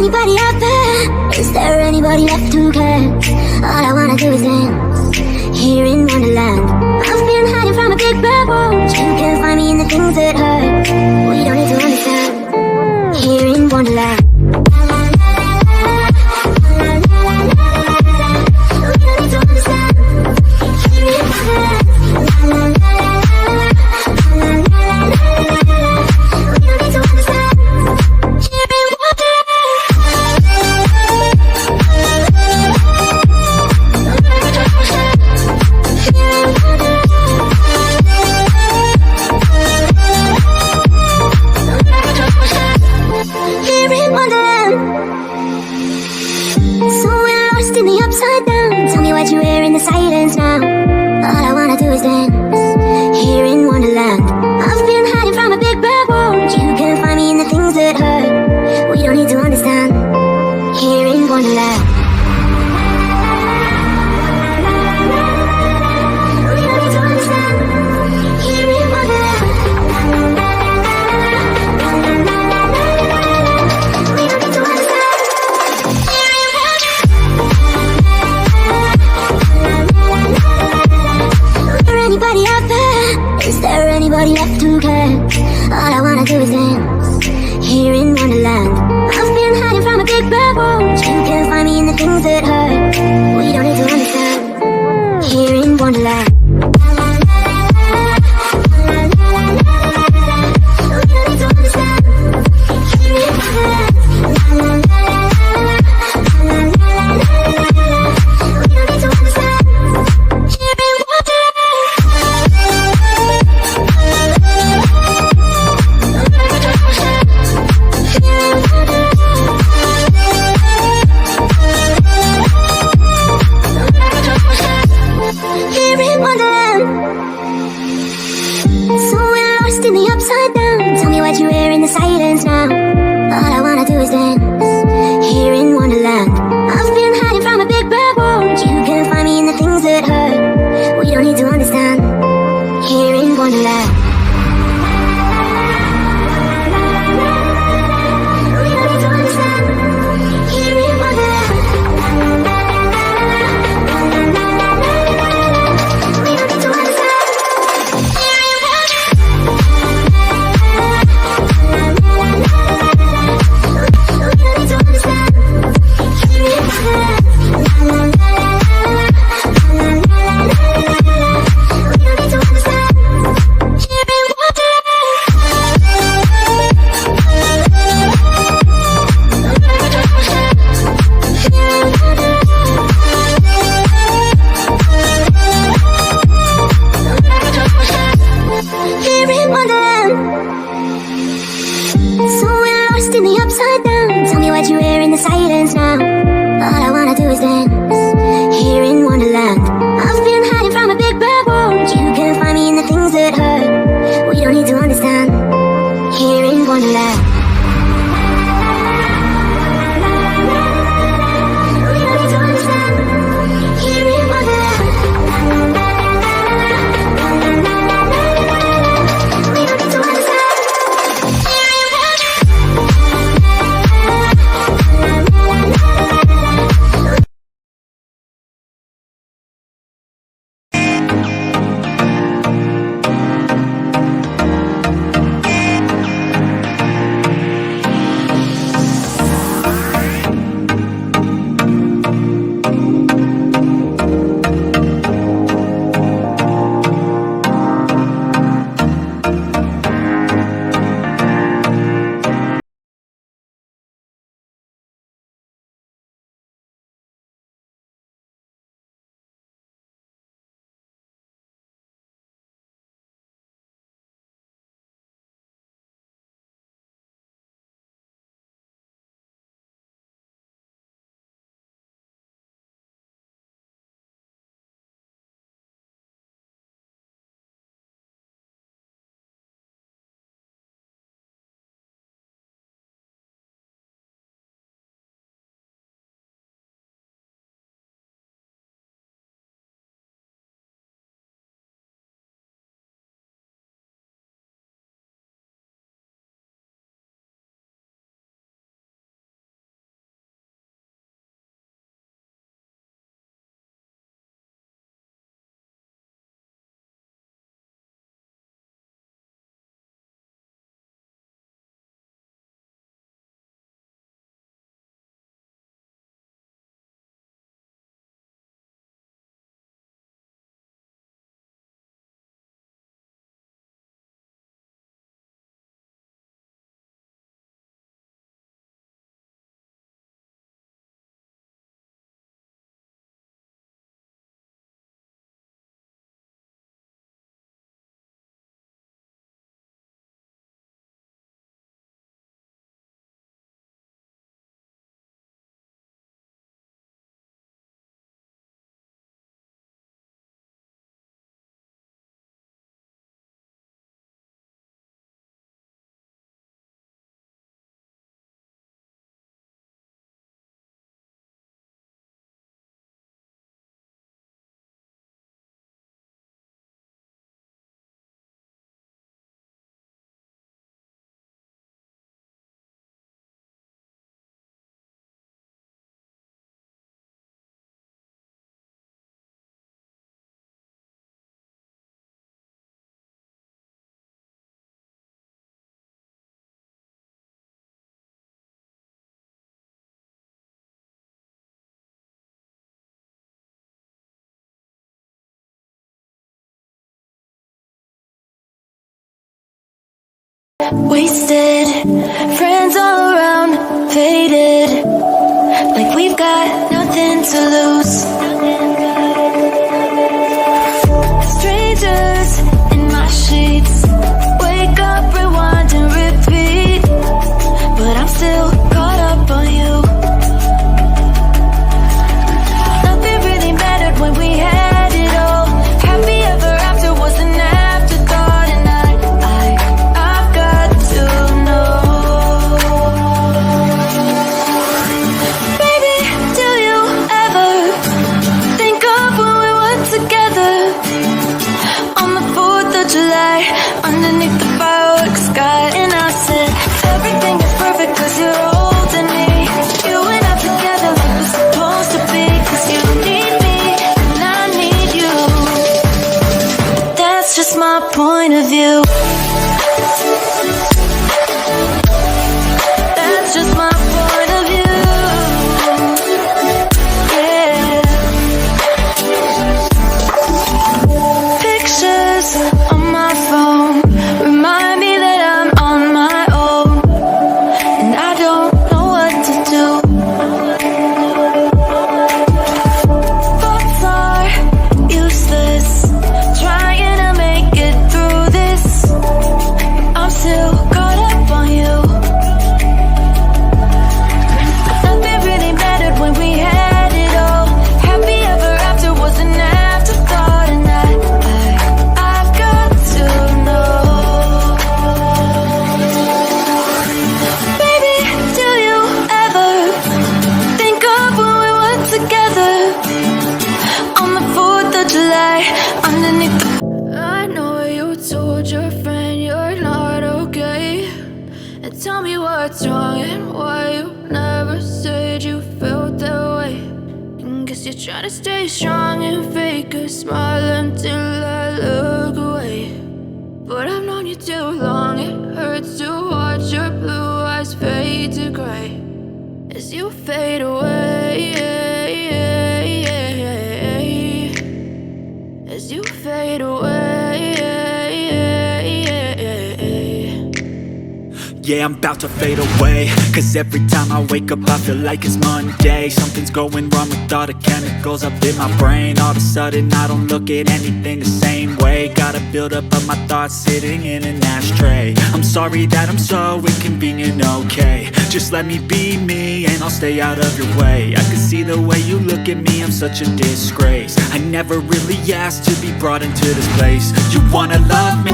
anybody out there? Is there anybody left who cares? All I wanna do is dance here in Wonderland. I've been hiding from a big bad world. You can find me in the things that hurt. We don't need to understand here in Wonderland. So we're lost in the upside down. Tell me what you hear in the silence now. All I wanna do is dance here in Wonderland. I've been hiding from a big bad world. You can find me in the things that hurt. We don't need to understand here in Wonderland. We don't need to understand here in Wonderland. We don't need to understand. Anybody out there? Is there anybody left who cares? All I wanna do is dance here in Wonderland. I've been hiding from a big bad world. You can find me in the things that hurt. We don't need to understand here in Wonderland. So we're lost in the upside down. Tell me what you hear in the silence now. All I wanna do is dance here in Wonderland. I've been hiding from a big bad world. You can find me in the things that hurt. We don't need to understand here in Wonderland. So we're lost in the upside down. Tell me what you hear in the silence now. All I wanna do is dance here in Wonderland. I've been hiding from a big bad world. You can find me in the things that hurt. We don't need to understand here in Wonderland. Wasted, friends all around, faded, like we've got nothing to lose. Strangers in my sheets, wake up, rewind and repeat, but I'm still caught up on you. Nothing really mattered when we had it all. Happy ever after was an afterthought, and I've got to know. Baby, do you ever think of when we were together on the 4th of July, underneath the fireworks sky? And I said, everything is perfect 'cause you're holding me. You and I together like we're supposed to be, 'cause you need me and I need you. That's just my point of view. That's just my point of view. Yeah. Pictures on my phone remind me that I'm on my own, and I don't know what to do. Thoughts are useless, trying to make it through this. I'm still caught up on you. Nothing really mattered when we had it all. Happy ever after was an afterthought, and I've got to know. Baby, do you ever think of when we were together on the 4th of July, underneath the... I know you told your friend you're not okay, and tell me what's wrong and why you never said you felt that way. And guess you're trying to stay strong and fake a smile until I look away. But I've known you too long, it hurts to watch your blue eyes fade to gray as you fade away, as you fade away. Yeah, I'm about to fade away, 'cause every time I wake up I feel like it's Monday. Something's going wrong with all the chemicals up in my brain. All of a sudden I don't look at anything the same way. Gotta build up of my thoughts sitting in an ashtray. I'm sorry that I'm so inconvenient, okay? Just let me be me and I'll stay out of your way. I can see the way you look at me, I'm such a disgrace. I never really asked to be brought into this place. You wanna love me?